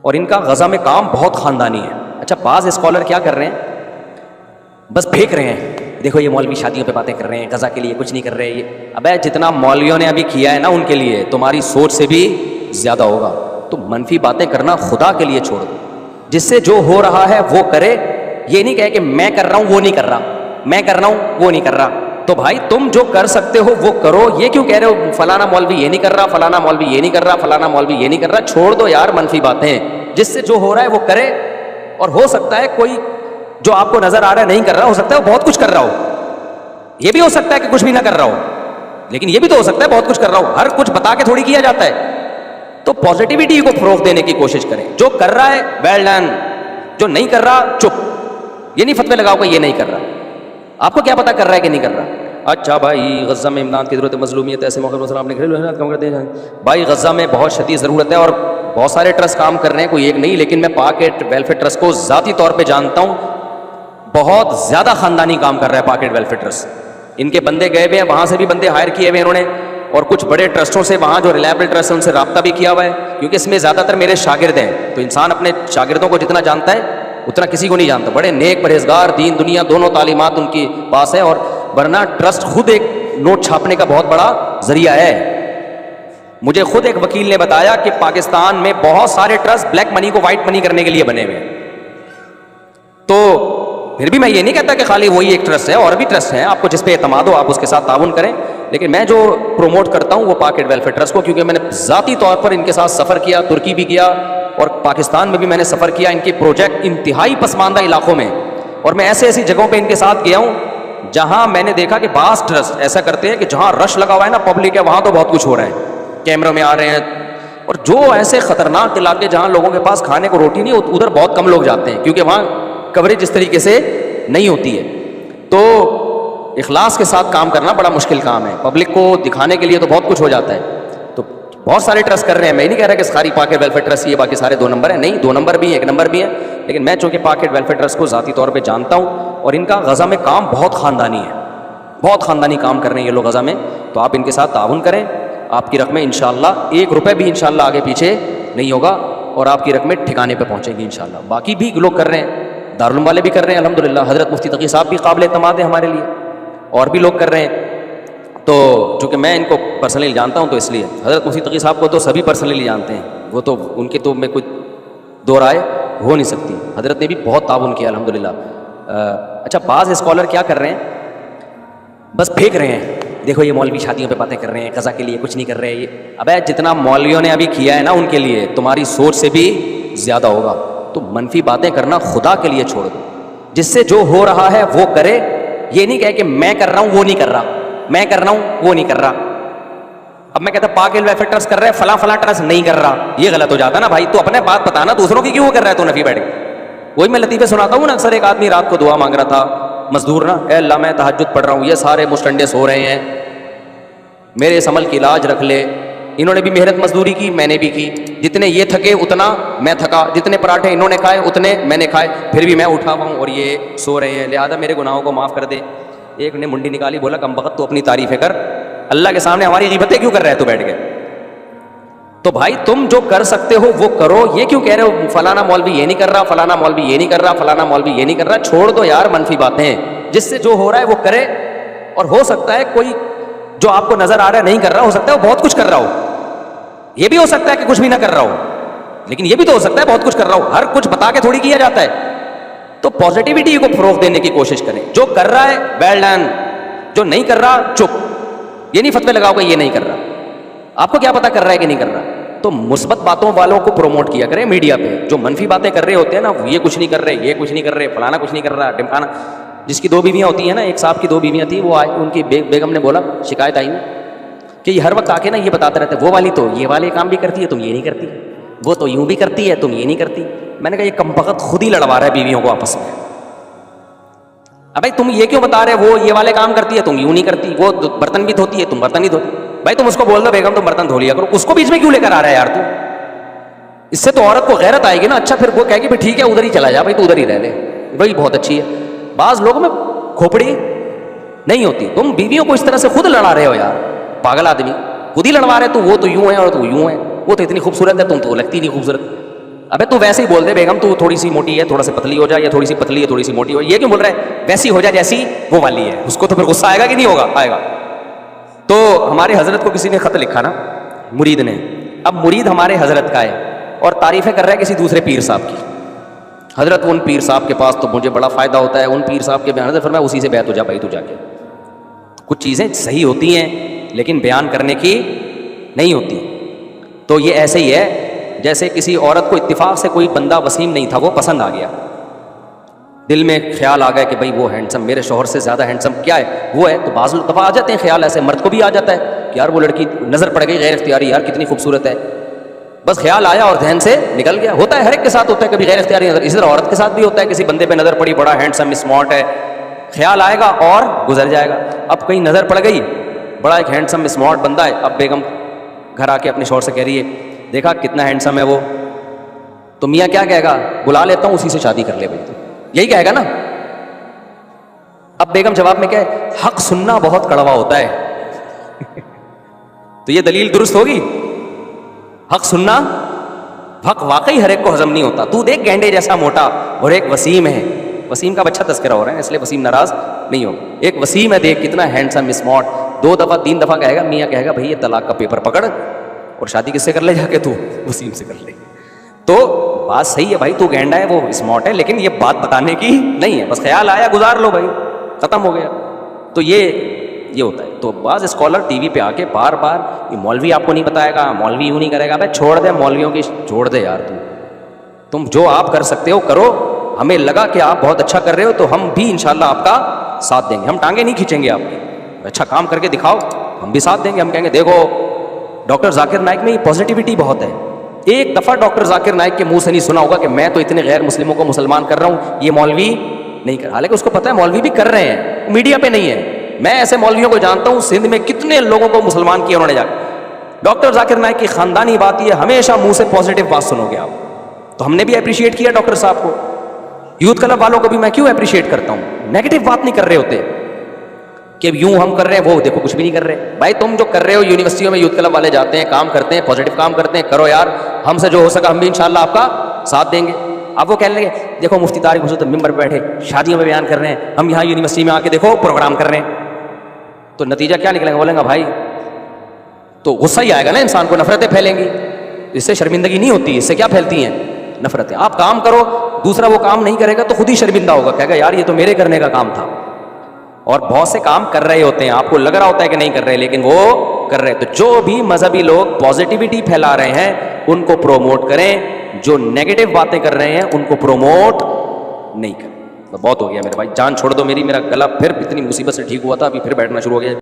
اور ان کا غزہ میں کام بہت خاندانی ہے. اچھا بعض اسکالر کیا کر رہے ہیں, بس پھینک رہے ہیں, دیکھو یہ مولوی شادیوں پہ باتیں کر رہے ہیں, غزہ کے لیے کچھ نہیں کر رہے. ابے جتنا مولویوں نے ابھی کیا ہے نا ان کے لیے, تمہاری سوچ سے بھی زیادہ ہوگا. تو منفی باتیں کرنا خدا کے لیے چھوڑ دو. جس سے جو ہو رہا ہے وہ کرے. یہ نہیں کہے کہ میں کر رہا ہوں وہ نہیں کر رہا, میں کر رہا ہوں وہ نہیں کر رہا. تو بھائی تم جو کر سکتے ہو وہ کرو. یہ کیوں کہہ رہے ہو فلانا مولوی یہ نہیں کر رہا, فلانا مولوی یہ نہیں کر رہا, فلانا مولوی یہ نہیں کر رہا. چھوڑ دو یار منفی باتیں. جس سے جو ہو رہا ہے وہ کرے. اور ہو سکتا ہے کوئی جو آپ کو نظر آ رہا ہے نہیں کر رہا, ہو سکتا ہے وہ بہت کچھ کر رہا ہو. یہ بھی ہو سکتا ہے کہ کچھ بھی نہ کر رہا ہو, لیکن یہ بھی تو ہو سکتا ہے بہت کچھ کر رہا ہو. ہر کچھ بتا کے تھوڑی کیا جاتا ہے. تو پازیٹیوٹی کو فروغ دینے کی کوشش کریں. جو کر رہا ہے ویل ڈن, جو نہیں کر رہا چپ. یہ نہیں فتوے لگاؤ کہ یہ نہیں کر رہا. آپ کو کیا پتا کر رہا ہے کہ نہیں کر رہا. اچھا بھائی غزہ میں امداد کی ضرورت ہے, مظلومیت ایسے موقع پر آپ نے گھریلو حالات کم کر دیں. بھائی غزہ میں بہت شدید ضرورت ہے اور بہت سارے ٹرسٹ کام کر رہے ہیں, کوئی ایک نہیں. لیکن میں پاکٹ ویلفیئر ٹرسٹ کو ذاتی طور پہ جانتا ہوں, بہت زیادہ خاندانی کام کر رہا ہے پاکٹ ویلفیئر ٹرسٹ. ان کے بندے گئے ہوئے ہیں, وہاں سے بھی بندے ہائر کیے ہوئے انہوں نے, اور کچھ بڑے ٹرسٹوں سے وہاں جو ریلائبل ٹرسٹ ہیں ان سے رابطہ بھی کیا ہوا ہے. کیونکہ اس میں زیادہ تر میرے شاگرد ہیں, تو انسان اپنے شاگردوں کو جتنا جانتا ہے اتنا کسی کو نہیں جانتا. بڑے نیک پرہیزگار, دین دنیا دونوں تعلیمات ان کی پاس ہے. اور ورنہ ٹرسٹ خود ایک نوٹ چھاپنے کا بہت بڑا ذریعہ ہے. مجھے خود ایک وکیل نے بتایا کہ پاکستان میں بہت سارے ٹرسٹ بلیک منی کو وائٹ منی کرنے کے لیے بنے ہوئے ہیں. تو پھر بھی میں یہ نہیں کہتا کہ خالی وہی ایک ٹرسٹ ہے, اور بھی ٹرسٹ ہیں. آپ کو جس پہ اعتماد ہو آپ اس کے ساتھ تعاون کریں. لیکن میں جو پروموٹ کرتا ہوں وہ پاکٹ ویلفیئر ٹرسٹ کو, کیونکہ میں نے ذاتی طور پر ان کے ساتھ سفر کیا, ترکی بھی کیا اور پاکستان میں بھی میں نے سفر کیا. ان کے پروجیکٹ انتہائی پسماندہ علاقوں میں, اور میں ایسی جگہوں پہ ان کے ساتھ گیا ہوں جہاں میں نے دیکھا کہ بعض ٹرسٹ ایسا کرتے ہیں کہ جہاں رش لگا ہوا ہے نا, پبلک ہے, وہاں تو بہت کچھ ہو رہا ہے, کیمروں میں آ رہے ہیں. اور جو ایسے خطرناک علاقے جہاں لوگوں کے پاس کھانے کو روٹی نہیں, ادھر بہت کم لوگ جاتے ہیں, کیونکہ وہاں کوریج اس طریقے سے نہیں ہوتی ہے. تو اخلاص کے ساتھ کام کرنا بڑا مشکل کام ہے. پبلک کو دکھانے کے لیے تو بہت کچھ ہو جاتا ہے. تو بہت سارے ٹرسٹ کر رہے ہیں. میں نہیں کہہ رہا کہ ساری پاکٹ ویلفیئر ٹرسٹ یہ باقی سارے 2 نمبر ہیں, نہیں, 2 نمبر بھی ہیں, 1 نمبر بھی ہیں. لیکن میں چونکہ پاکٹ ویلفیئر ٹرسٹ کو ذاتی طور پہ جانتا ہوں, اور ان کا غزہ میں کام بہت خاندانی ہے, بہت خاندانی کام کر رہے ہیں یہ لوگ غزہ میں. تو آپ ان کے ساتھ تعاون کریں. آپ کی رقمیں انشاءاللہ 1 روپے بھی انشاءاللہ آگے پیچھے نہیں ہوگا, اور آپ کی رقمیں ٹھکانے پہ پہنچیں گی انشاءاللہ. باقی بھی لوگ کر رہے ہیں, دارالعلوم والے بھی کر رہے ہیں الحمدللہ. حضرت مفتی تقی صاحب بھی قابل اعتماد ہیں ہمارے لیے, اور بھی لوگ کر رہے ہیں. تو چونکہ میں ان کو پرسنلی جانتا ہوں تو اس لیے حضرت مفتی تقی صاحب کو تو سبھی پرسنلی جانتے ہیں, وہ تو ان کے تو میں کچھ دو رائے ہو نہیں سکتی. حضرت نے بھی بہت تعاون کیا الحمدللہ. اچھا بعض اسکالر کیا کر رہے ہیں, بس پھینک رہے ہیں, دیکھو یہ مولوی شادیوں پہ باتیں کر رہے ہیں, غزہ کے لیے کچھ نہیں کر رہے. ابے جتنا مولویوں نے ابھی کیا ہے نا ان کے لیے, تمہاری سوچ سے بھی زیادہ ہوگا. تو منفی باتیں کرنا خدا کے لیے چھوڑ دو. جس سے جو ہو رہا ہے وہ کرے. یہ نہیں کہے کہ میں کر رہا ہوں وہ نہیں کر رہا, میں کر رہا ہوں وہ نہیں کر رہا. اب میں کہتا پاکٹ ویلفیئر ٹرسٹ کر رہا ہے, فلاں ٹرسٹ نہیں کر رہا, یہ غلط ہو جاتا نا بھائی. تو اپنے بات بتانا, دوسروں کی کیوں کر رہا ہے تو نفی بیٹھ کے. وہی میں لطیفے سناتا ہوں نا اکثر. ایک آدمی رات کو دعا مانگ رہا تھا, مزدور نا, اے اللہ میں تہجد پڑھ رہا ہوں, یہ سارے مشٹنڈے سو رہے ہیں, میرے اس عمل کی علاج رکھ لے. انہوں نے بھی محنت مزدوری کی, میں نے بھی کی. جتنے یہ تھکے اتنا میں تھکا, جتنے پراٹھے انہوں نے کھائے اتنے میں نے کھائے, پھر بھی میں اٹھا ہوا ہوں اور یہ سو رہے ہیں, لہذا میرے گناہوں کو معاف کر دے. ایک نے منڈی نکالی, بولا کم بخت تو اپنی تعریفیں کر, اللہ کے سامنے ہماری غیبتیں کیوں کر رہے تو بیٹھ گئے. تو بھائی تم جو کر سکتے ہو وہ کرو. یہ کیوں کہہ رہے ہو فلانا مولوی یہ نہیں کر رہا, فلانا مولوی یہ نہیں کر رہا, فلانا مولوی یہ نہیں کر رہا. چھوڑ دو یار منفی باتیں. جس سے جو ہو رہا ہے وہ کرے. اور ہو سکتا ہے کوئی جو آپ کو نظر آ رہا ہے نہیں کر رہا, ہو سکتا ہے وہ بہت کچھ کر رہا ہو. یہ بھی ہو سکتا ہے کہ کچھ بھی نہ کر رہا ہو, لیکن یہ بھی تو ہو سکتا ہے بہت کچھ کر رہا ہو. ہر کچھ بتا کے تھوڑی کیا جاتا ہے. تو پازیٹیوٹی کو فروغ دینے کی کوشش کریں. جو کر رہا ہے ویل ڈن, جو نہیں کر رہا چپ. یہ نہیں فتوے لگاؤ کہ یہ نہیں کر رہا. آپ کو کیا پتا کر رہا ہے کہ نہیں کر رہا. تو مثبت باتوں والوں کو پروموٹ کیا کریں میڈیا پہ. جو منفی باتیں کر رہے ہوتے ہیں نا, یہ کچھ نہیں کر رہے, یہ کچھ نہیں کر رہے, فلانا کچھ نہیں کر رہا, ڈمکانا. جس کی 2 بیویاں ہوتی ہیں نا, ایک صاحب کی 2 بیویاں تھیں, وہ ان کی بیگم نے بولا, شکایت آئی کہ یہ ہر وقت آ کے نا یہ بتاتے رہتے, وہ والی تو یہ والے کام بھی کرتی ہے, تم یہ نہیں کرتی, وہ تو یوں بھی کرتی ہے, تم یہ نہیں کرتی. میں نے کہا یہ کم بخت خود ہی لڑوا رہا ہے بیویوں کو آپس میں. اب بھائی تم یہ کیوں بتا رہے, وہ یہ والے کام کرتی ہے, تم یوں نہیں کرتی, وہ برتن بھی دھوتی ہے, تم برتن نہیں دھوتی. بھائی تم اس کو بول دو بیگم تم برتن دھو لیا کرو, اس کو بیچ میں کیوں لے کر آ رہا ہے یار تو. اس سے تو عورت کو غیرت آئے گی نا. اچھا پھر وہ کہے گی ٹھیک ہے ادھر ہی چلا جا بھائی, تو ادھر ہی رہ لے, وہی بہت اچھی ہے. بعض لوگوں میں کھوپڑی نہیں ہوتی. تم بیویوں کو اس طرح سے خود لڑا رہے ہو یار, پاگل آدمی. خود ہی لڑوا رہے, تو وہ تو یوں ہے اور تو یوں ہے, وہ تو اتنی خوبصورت ہے, تم تو لگتی نہیں خوبصورت. ابے تو ویسے ہی بول دے بیگم تو تھوڑی سی موٹی ہے تھوڑا سی پتلی ہو جائے, یا تھوڑی سی پتلی ہے تھوڑی سی موٹی ہو, یہ کیوں بول رہا ہے ویسی ہو جائے جیسی وہ والی ہے. اس کو تو پھر غصہ آئے گا کہ نہیں ہوگا, آئے گا. تو ہمارے حضرت کو کسی نے خط لکھا نا, مرید نے. اب مرید ہمارے حضرت کا ہے اور تعریفیں کر رہا ہے کسی دوسرے پیر صاحب کی. حضرت ان پیر صاحب کے پاس تو مجھے بڑا فائدہ ہوتا ہے, ان پیر صاحب کے بیان, حضرت فرمایا اسی سے بیعت ہو جا بھائی تو جا کے. کچھ چیزیں صحیح ہوتی ہیں لیکن بیان کرنے کی نہیں ہوتی. تو یہ ایسے ہی ہے جیسے کسی عورت کو اتفاق سے کوئی بندہ وسیم نہیں تھا, وہ پسند آ گیا, دل میں خیال آ گیا کہ بھائی وہ ہینڈسم, میرے شوہر سے زیادہ ہینڈسم کیا ہے وہ ہے. تو بعض دفعہ آ جاتے ہیں خیال ایسے, مرد کو بھی آ جاتا ہے کہ یار وہ لڑکی نظر پڑ گئی غیر اختیاری, یار کتنی خوبصورت ہے, بس خیال آیا اور ذہن سے نکل گیا. ہوتا ہے ہر ایک کے ساتھ ہوتا ہے, کبھی غیر اختیاری نظر. اسی طرح عورت کے ساتھ بھی ہوتا ہے, کسی بندے پہ نظر پڑی, بڑا ہینڈسم اسمارٹ ہے, خیال آئے گا اور گزر جائے گا. اب کہیں نظر پڑ گئی, بڑا ایک ہینڈسم اسمارٹ بندہ ہے, اب بیگم گھر آ کے اپنے شوہر سے کہہ رہی ہے دیکھا کتنا ہینڈسم ہے وہ, تو میاں کیا کہے گا, بلا لیتا ہوں اسی سے شادی کر لے بھائی, یہی کہے گا نا. اب بیگم جواب میں کہے حق سننا بہت کڑوا ہوتا ہے. تو یہ دلیل درست ہوگی؟ حق سننا, حق واقعی ہر ایک کو ہضم نہیں ہوتا. تو دیکھ گینڈے جیسا موٹا اور ایک وسیم ہے, وسیم کا بچہ تذکرہ ہو رہا ہے اس لیے وسیم ناراض نہیں ہو, ایک وسیم ہے دیکھ کتنا ہینڈسم اسمارٹ. 2 دفعہ 3 دفعہ کہے گا, میاں کہے گا بھائی یہ طلاق کا پیپر پکڑ اور شادی کس سے کر لے, جا کے تو وسیم سے کر لے. تو بات صحیح ہے بھائی, تو گینڈا ہے وہ اسمارٹ ہے, لیکن یہ بات بتانے کی نہیں ہے, بس خیال آیا گزار لو بھائی, ختم ہو گیا. تو یہ ہوتا ہے. تو بعض اسکالر ٹی وی پہ آ کے بار بار یہ مولوی آپ کو نہیں بتائے گا, مولوی یوں نہیں کرے گا. بھائی چھوڑ دے مولویوں کی, چھوڑ دے یار, تم جو آپ کر سکتے ہو کرو. ہمیں لگا کہ آپ بہت اچھا کر رہے ہو تو ہم بھی انشاءاللہ آپ کا ساتھ دیں گے, ہم ٹانگیں نہیں کھینچیں گے آپ کی. اچھا کام کر کے دکھاؤ, ہم بھی ساتھ دیں گے. ہم کہیں گے دیکھو ڈاکٹر ذاکر نائک میں یہ پازیٹیوٹی بہت ہے. ایک دفعہ ڈاکٹر ذاکر نائک کے منہ سے نہیں سنا ہوگا کہ میں تو اتنے غیر مسلموں کو مسلمان کر رہا ہوں, یہ مولوی نہیں کر. حالانکہ اس کو پتہ ہے مولوی بھی کر رہے ہیں, میڈیا پہ نہیں ہے. میں ایسے مولویوں کو جانتا ہوں سندھ میں کتنے لوگوں کو مسلمان کیا انہوں نے جا کے. ڈاکٹر ذاکر نائک کی خاندانی بات یہ, ہمیشہ منہ سے پازیٹیو بات سنو گے آپ. تو ہم نے بھی اپریشیٹ کیا ڈاکٹر صاحب کو. یوتھ کلب والوں کو بھی میں کیوں اپریشیٹ کرتا ہوں, نیگیٹو بات نہیں کر رہے ہوتے کہ یوں ہم کر رہے ہیں, وہ دیکھو کچھ بھی نہیں کر رہے. بھائی تم جو کر رہے ہو, یونیورسٹیوں میں یوتھ کلب والے جاتے ہیں, کام کرتے ہیں, پازیٹیو کام کرتے ہیں, کرو یار, ہم سے جو ہو سکا ہم بھی انشاءاللہ آپ کا ساتھ دیں گے. اب وہ کہنے لگے دیکھو مفتی طارق حسین ممبر پہ بیٹھے شادیوں میں بیان کر رہے ہیں, ہم یہاں یونیورسٹی میں آ کے دیکھو پروگرام کر رہے ہیں. تو نتیجہ کیا نکلے گا, بولیں گا بھائی تو غصہ ہی آئے گا نا انسان کو, نفرتیں پھیلیں گی. اس سے شرمندگی نہیں ہوتی, اس سے کیا پھیلتی ہیں, نفرتیں. آپ کام کرو, دوسرا وہ کام نہیں کرے گا تو خود ہی شرمندہ ہوگا, کہے گا یار یہ تو میرے کرنے کا کام تھا. اور بہت سے کام کر رہے ہوتے ہیں, آپ کو لگ رہا ہوتا ہے کہ نہیں کر رہے, لیکن وہ کر رہے. تو جو بھی مذہبی لوگ پازیٹیوٹی پھیلا رہے ہیں ان کو پروموٹ کریں, جو نیگیٹو باتیں کر رہے ہیں ان کو پروموٹ نہیں کریں. تو بہت ہو گیا میرے بھائی, جان چھوڑ دو میری, میرا گلا پھر اتنی مصیبت سے ٹھیک ہوا تھا, ابھی پھر بیٹھنا شروع ہو گیا.